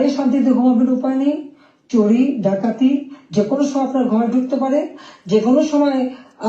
ঘরে শান্তিতে ঘুমাবেন উপায় নেই, চুরি ডাকাতি যে কোনো সময় আপনার ঘরে ঢুকতে পারে, যে কোনো সময়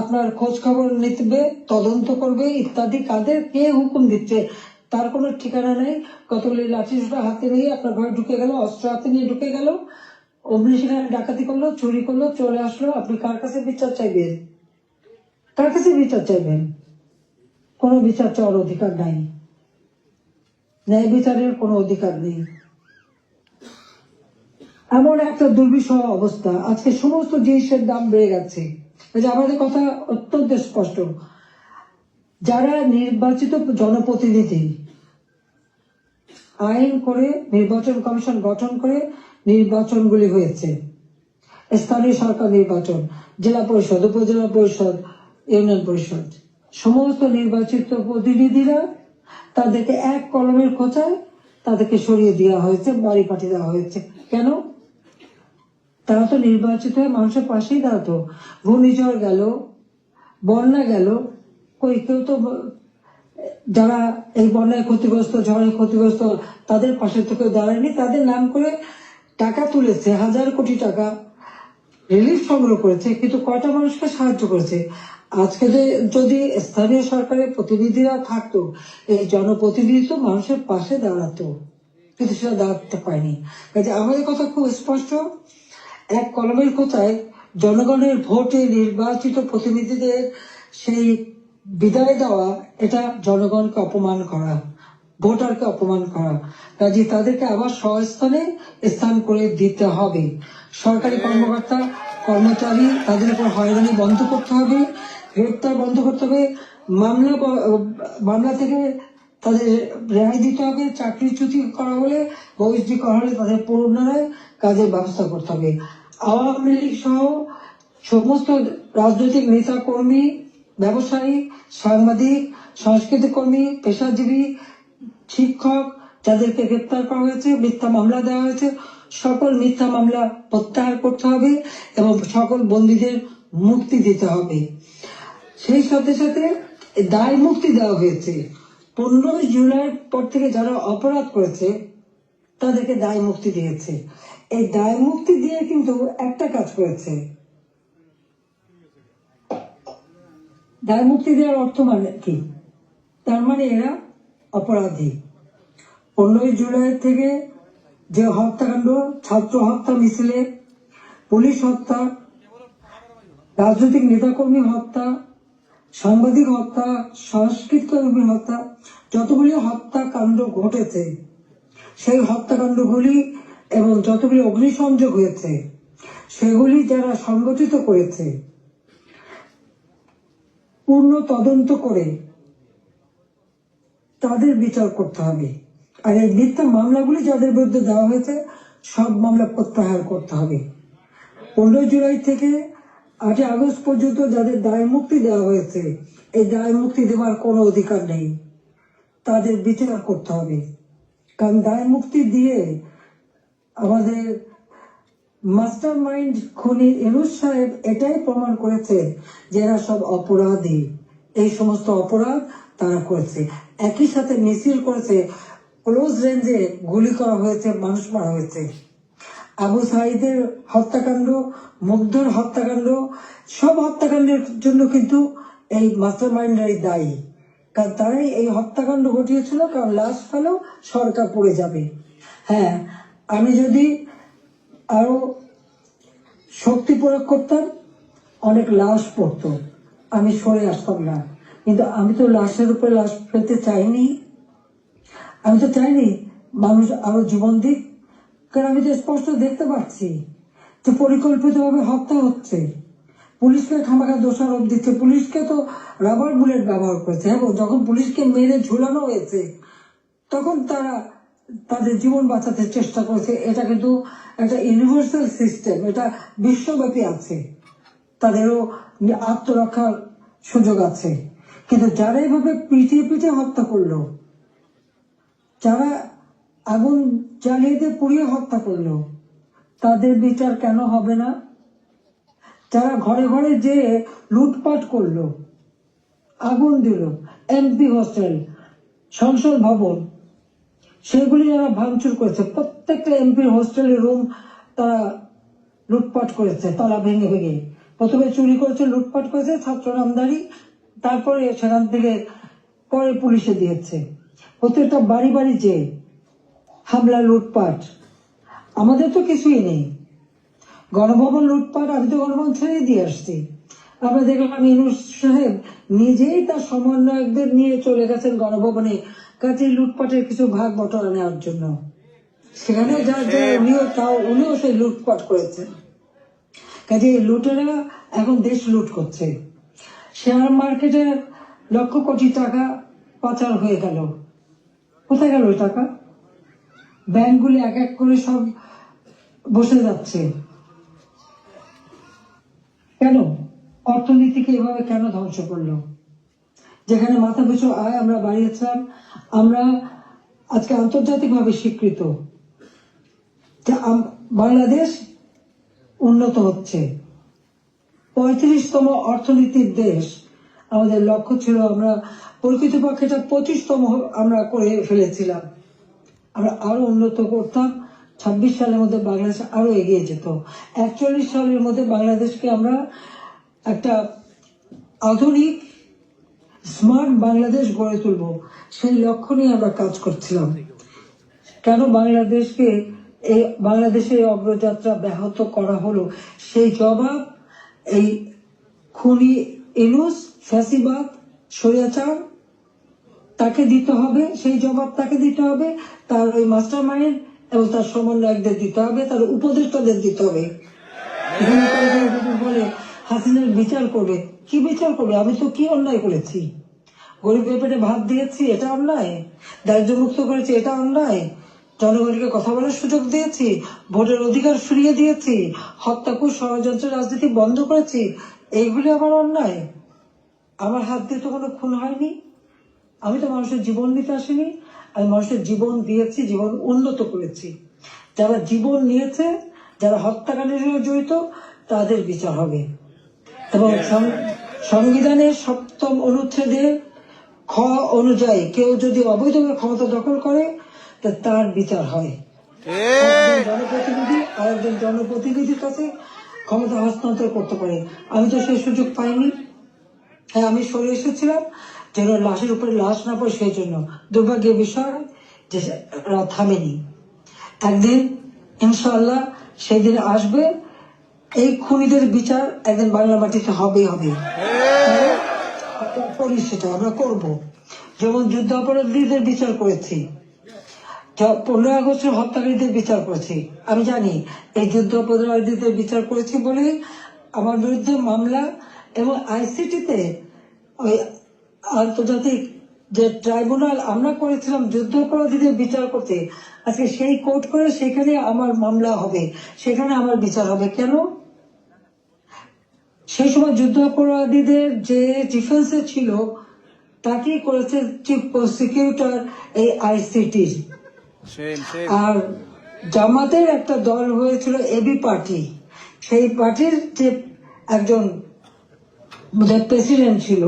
আপনার খোঁজ খবর নিতে তদন্ত করবে ইত্যাদি। কাদের কে হুকুম দিচ্ছে তার কোনো ঠিকানা নেই। কতগুলি লাঠি হাতে নিয়ে আপনার ঘরে ঢুকে গেল, অস্ত্র হাতে নিয়ে ঢুকে গেল, অমনি সেখানে ডাকাতি করলো, চুরি করলো, চলে আসলো। আপনি কার কাছে বিচার চাইবেন? কার কাছে বিচার চাইবেন? কোনো বিচার চাওয়ার অধিকার নাই, ন্যায় বিচারের কোনো অধিকার নেই। এমন একটা দুর্বিষহ অবস্থা, আজকে সমস্ত জিনিসের দাম বেড়ে গেছে। আমাদের কথা অত্যন্ত স্পষ্ট, যারা নির্বাচিত জনপ্রতিনিধি আইন করে নির্বাচন কমিশন গঠন করে নির্বাচনগুলি হয়েছে, স্থানীয় সরকার নির্বাচন, জেলা পরিষদ, উপজেলা পরিষদ, ইউনিয়ন পরিষদ, সমস্ত নির্বাচিত প্রতিনিধিরা তাদেরকে এক কলমের খোঁচায় তাদেরকে সরিয়ে দেওয়া হয়েছে, বাড়ি পাঠিয়ে দেওয়া হয়েছে। কেন? তারা তো নির্বাচিত হয়ে মানুষের পাশেই দাঁড়াতো। ঘূর্ণিঝড় গেল, বন্যা গেল, কই কেউ তো যারা এই বন্যায় ক্ষতিগ্রস্ত, ঝড়ে ক্ষতিগ্রস্ত তাদের পাশে তো কেউ দাঁড়ায়নি। তাদের নাম করে টাকা তুলেছে, 1000 কোটি টাকা রিলিফ সংগ্রহ করেছে, কিন্তু কয়টা মানুষকে সাহায্য করেছে? আজকে যদি স্থানীয় সরকারের প্রতিনিধিরা থাকতো, এই জনপ্রতিনিধি তো মানুষের পাশে দাঁড়াতো, কিন্তু সেটা দাঁড়াতে পারেনি। কাজে আমাদের কথা খুব স্পষ্ট, এক কলমের কোথায় জনগণের ভোটে নির্বাচিত প্রতিনিধিদের সেই বিদায় দেওয়া, এটা জনগণকে অপমান করা, ভোটারকে অপমান করা। কাজে তাদেরকে আবার স্বস্থানে স্থান করে দিতে হবে। সরকারি কর্মকর্তা কর্মচারী তাদের উপর হয়রানি বন্ধ করতে হবে, গ্রেপ্তার বন্ধ করতে হবে, মামলা থেকে তাদের রেহাই দিতে হবে, চাকরিচ্যুতি করা হলে, বহিষ্কৃত করা হলে তাদের পুনরায় কাজের ব্যবস্থা করতে হবে। আওয়ামী লীগ সহ সমস্ত রাজনৈতিক নেতা কর্মী, ব্যবসায়ী, সাংবাদিক, সংস্কৃতি কর্মী, পেশাজীবী, শিক্ষক যাদেরকে গ্রেপ্তার করা হয়েছে, মিথ্যা মামলা দেওয়া হয়েছে, সকল মিথ্যা মামলা প্রত্যাহার করতে হবে এবং সকল বন্দীদের মুক্তি দিতে হবে। সেই সাথে সাথে দায় মুক্তি দেওয়া হয়েছে। 15 জুলাই পর থেকে যারা অপরাধ করেছে তাদেরকে দায় মুক্তি দিয়েছে। এই দায় মুক্তি দিয়ে কিন্তু একটা কাজ করেছে, দায় মুক্তি দেওয়ার অর্থ মানে কি? তার মানে এরা অপরাধী। 15 জুলাই থেকে যে হত্যাকাণ্ড, ছাত্র হত্যা মিছিলে, পুলিশ হত্যা, রাজনৈতিক নেতাকর্মী হত্যা, সাংবাদিক হত্যা, সংস্কৃতি কর্মী হত্যা, যতগুলি হত্যাকাণ্ড ঘটেছে, সেই হত্যাকাণ্ডগুলি এবং যতগুলি অগ্নিসংযোগ হয়েছে সেগুলি যারা সংগঠিত করেছে পূর্ণ তদন্ত করে তাদের বিচার করতে হবে। আর এই মিথ্যা মামলাগুলি যাদের বিরুদ্ধে দেওয়া হয়েছে সব মামলা প্রত্যাহার করতে হবে। 15 জুলাই থেকে 8 আগস্ট পর্যন্ত যাদের দায় মুক্তি দেওয়া হয়েছে, এই দায় মুক্তি দেওয়ার কোনো অধিকার নেই, তাদের বিচার করতে হবে। কারণ দায় মুক্তি দিয়ে আমাদের মাস্টার মাইন্ড খুনি ইউনূস সাহেব এটাই প্রমাণ করেছে যে এরা সব অপরাধী, এই সমস্ত অপরাধ তারা করেছে। একই সাথে মিছিল করেছে, ক্লোজ রেঞ্জে গুলি করা হয়েছে, মানুষ মারা হয়েছে। আবু সাঈদের হত্যাকাণ্ড, মুগ্ধর হত্যাকাণ্ড, সব হত্যাকাণ্ডের জন্য কিন্তু এই মাস্টার মাইন্ডরাই দায়ী। কারণ তারাই এই হত্যাকাণ্ড ঘটিয়েছিল, কারণ লাশ ফেলেও সরকার পড়ে যাবে। হ্যাঁ, আমি যদি আরো শক্তি প্রয়োগ করতাম অনেক লাশ পড়তো, আমি সরে আসতাম না। কিন্তু আমি তো লাশের উপরে লাশ ফেলতে চাইনি, আমি তো চাইনি মানুষ আরো জীবন দিক। কারণ আমি তো স্পষ্ট দেখতে পাচ্ছি যে পরিকল্পিতভাবে হত্যা হচ্ছে, পুলিশকে খামাখা দোষারোপ দিচ্ছে, পুলিশকে তো রাবার বুলেট ব্যবহার করেছে। এবং যখন পুলিশকে মেরে ঝুলানো হয়েছে তখন তারা তাদের জীবন বাঁচাতে চেষ্টা করেছে। এটা কিন্তু একটা ইউনিভার্সাল সিস্টেম, এটা বিশ্বব্যাপী আছে, তাদেরও আত্মরক্ষার সুযোগ আছে। কিন্তু যারা এইভাবে পিটিয়ে পিটিয়ে হত্যা করলো, যারা আগুন জ্বালিয়ে দিয়ে পুড়িয়ে হত্যা করলো, তাদের বিচার কেন হবে না? যারা ঘরে ঘরে যে লুটপাট করলো, আগুন দিল, এমপি হোস্টেল, সংসদ ভবন, সেগুলি যারা ভাঙচুর করেছে, প্রত্যেকটা এমপির হোস্টেলের রুম তারা লুটপাট করেছে, তালা ভেঙে ভেঙে। প্রথমে চুরি করেছে, লুটপাট করেছে ছাত্র নামদারি, তারপরে সেখান থেকে পরে পুলিশে দিয়েছে। প্রত্যেকটা বাড়ি বাড়ি যে হামলা, লুটপাট। আমাদের তো কিছুই নেই। গণভবন লুটপাট, আমি তো গণভবন ছেড়ে দিয়ে আসছি। আমরা দেখলাম ইউনূস সাহেব নিজেই তার সমন্বয়কদের নিয়ে চলে গেছেন গণভবনে, কাজে লুটপাটের কিছু ভাগ বটরা নেওয়ার জন্য। সেখানে যা যা উনিও সেই লুটপাট করেছেন। কাজে লুটেরা এখন দেশ লুট করছে। শেয়ার মার্কেটে লক্ষ কোটি টাকা পাচার হয়ে গেল। কোথায় গেল ওই টাকা? ব্যাংকগুলি এক এক করে সব বসে যাচ্ছে। কেন? অর্থনীতিকে এভাবে কেন ধ্বংস করলো? যেখানে মাথা পিছু আয় আমরা বাড়িয়েছিলাম, আমরা আজকে আন্তর্জাতিকভাবে স্বীকৃত যে বাংলাদেশ উন্নত হচ্ছে, 35তম অর্থনীতির দেশ। আমাদের লক্ষ্য ছিল, আমরা প্রকৃতপক্ষে 25তম আমরা করে ফেলেছিলাম। আমরা আরো উন্নত করতাম। 26 সালের মধ্যে বাংলাদেশ আরো এগিয়ে যেত। 41 সালের মধ্যে বাংলাদেশকে আমরা একটা আধুনিক স্মার্ট বাংলাদেশ গড়ে তুলব, সেই লক্ষ্য নিয়ে আমরা কাজ করছিলাম। কেন বাংলাদেশের অগ্রযাত্রা ব্যাহত করা হলো, সেই জবাব এই খুনি ইউনূস, ফ্যাসিবাদ, স্বৈরাচার, তাকে দিতে হবে। সেই জবাব তাকে দিতে হবে, তার ওই মাস্টার মাইন্ড এবং তার সমন্বয়কদের দিতে হবে, তার উপদেষ্টাদের দিতে হবে। বলে হাসিনার বিচার করবে। কি বিচার করবে? আমি তো কি অন্যায় করেছি? গরিবের পেটে ভাত দিয়েছি, এটা অন্যায়? দারিদ্র মুক্ত করেছি, এটা অন্যায়? জনগণকে কথা বলার সুযোগ দিয়েছি, ভোটের অধিকার ফিরিয়ে দিয়েছি, হত্যাকুশ ষড়যন্ত্র রাজনীতি বন্ধ করেছি, এইগুলি আমার অন্যায়? আমার হাত দিয়ে তো কোনো খুন হয়নি। আমি তো মানুষের জীবন দিতে আসিনি, আমি মানুষের জীবন দিয়েছি, জীবন উন্নত করেছি। যারা জীবন নিয়েছে, যারা হত্যাকাণ্ডের সঙ্গে জড়িত, তাদের বিচার হবে। এবং সংবিধানের 7ম অনুচ্ছেদে খ অনুযায়ী কেউ যদি অবৈধভাবে ক্ষমতা দখল করে, তার বিচার হয়। জনপ্রতিনিধি আরেকজন জনপ্রতিনিধির কাছে ক্ষমতা হস্তান্তর করতে পারে। আমি তো সেই সুযোগ পাইনি। হ্যাঁ, আমি সরে এসেছিলাম যেন লাশের উপরে লাশ না পড়ে, সেই জন্য। দুর্ভাগ্যের বিষয় যে থামেনি। একদিন ইনশাআল্লাহ সেই দিন আসবে, এই খুনিদের বিচার একদিন বাংলা মাটিতে হবেই হবে। সেটা আমরা করবো। যেমন যুদ্ধ অপরাধীদের বিচার করেছি, 15 আগস্টের হত্যাকারীদের বিচার করেছি। আমি জানি এই যুদ্ধ অপরাধীদের বিচার করেছি বলে আমার বিরুদ্ধে মামলা, এবং আইসিটিতে ওই আন্তর্জাতিক যে ট্রাইব্যুনাল আমরা করেছিলাম যুদ্ধ অপরাধীদের বিচার করতে, আজকে সেই কোর্ট করে সেখানে আমার মামলা হবে, সেখানে আমার বিচার হবে। কেন? সেই সময় যুদ্ধ অপরাধীদের যে ডিফেন্সে ছিল, তাকেই করেছে চিফ প্রসিকিউটর এই আইসিটির। আর জামাতের একটা দল হয়েছিল এবি পার্টি, সেই পার্টির যে একজন প্রেসিডেন্ট ছিল,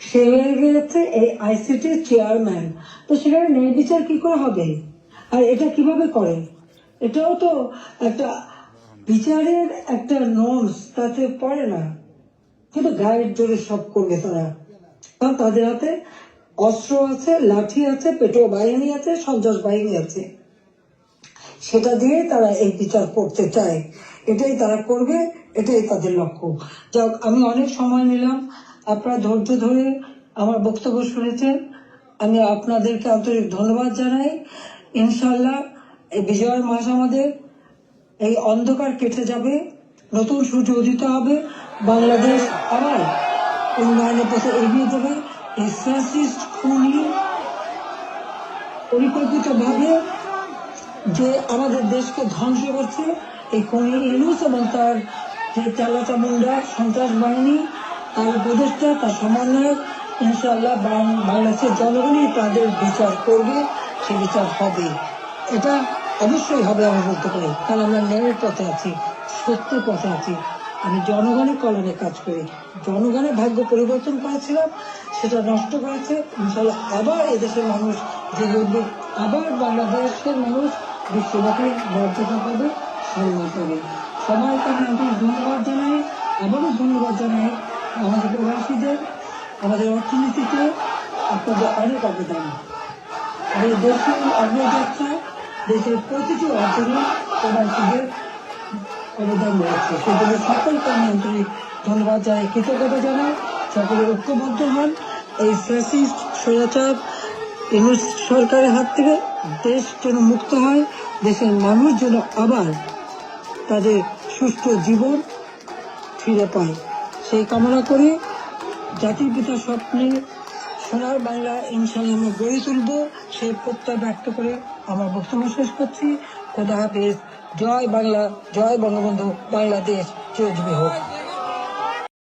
সে হয়ে গেছে এই আইসিটির চেয়ারম্যান। তো সেখানে ন্যায় বিচার কি করে হবে? আর এটা কিভাবে করে? এটাও তো একটা বিচারের একটা নর্মস, তাতে পড়ে না। কিন্তু গায়ের জোরে সব করবে তারা, কারণ তাদের হাতে অস্ত্র আছে, লাঠি আছে, পেটো বাহিনী আছে, সন্ত্রাস বাহিনী আছে। সেটা দিয়ে তারা এই বিচার করতে চায়, এটাই তারা করবে, এটাই তাদের লক্ষ্য। যাক, আমি অনেক সময় নিলাম, আপনারা ধৈর্য ধরে আমার বক্তব্য শুনেছেন, আমি আপনাদেরকে আন্তরিক ধন্যবাদ জানাই। ইনশাল্লাহ এই বিজয়ের মাস আমাদের, এই অন্ধকার কেটে যাবে, নতুন সূর্য উদিত হবে, বাংলাদেশ আবার উন্নয়নের পথে এগিয়ে যাবে। এই ফ্যাসিস্ট খুনি পরিকল্পিতভাবে যে আমাদের দেশকে ধ্বংস করছে, এই খুনি ইউনূস এবং তার যে চালাচামুন্ডা সন্ত্রাস বাহিনী, তার উপদেষ্টা, তার সমন্বয়ক, ইনশাআল্লাহ বাংলাদেশের জনগণই তাদের বিচার করবে, সে বিচার হবে। এটা অবশ্যই হবে, আমি বলতে পারি, কারণ আমরা ন্যায়ের পথে আছি, সত্যের পথে আছি। আমি জনগণের কল্যাণে কাজ করি। জনগণের ভাগ্য পরিবর্তন করেছিলাম, সেটা নষ্ট করেছে। ইনশাআল্লাহ আবার এদেশের মানুষ জেগে উঠবে, আবার বাংলাদেশের মানুষ বিশ্বব্যাপী মর্যাদা পাবে, সম্মান পাবে। সবাইকে আমি আন্তরিক ধন্যবাদ জানাই। আবারও ধন্যবাদ জানাই আমাদের প্রবাসীদের, আমাদের অর্থনীতিতে আপনাদের অনেক অবদান। এই দেশের অগ্রযাত্রা, দেশের প্রতিটি অর্জনে প্রবাসীদের অবদান রয়েছে। সেজন্য সকলকে আমি আন্তরিক ধন্যবাদ জানাই, কৃতজ্ঞতা জানাই। সকলে ঐক্যবদ্ধ হন, এই ফ্যাসিস্ট স্বৈরাচার ইউনূস সরকারের হাত থেকে দেশ যেন মুক্ত হয়, দেশের মানুষ যেন আবার তাদের সুষ্ঠু জীবন ফিরে পায়, সেই কামনা করে জাতির পিতার স্বপ্নে সোনার বাংলা ইনশাআল্লাহ আমরা গড়ে তুলব, সেই প্রত্যয় ব্যক্ত করে আমার বক্তব্য শেষ করছি। খোদা হাফেজ। জয় বাংলা, জয় বঙ্গবন্ধু, বাংলাদেশ চিরজীবী হোক।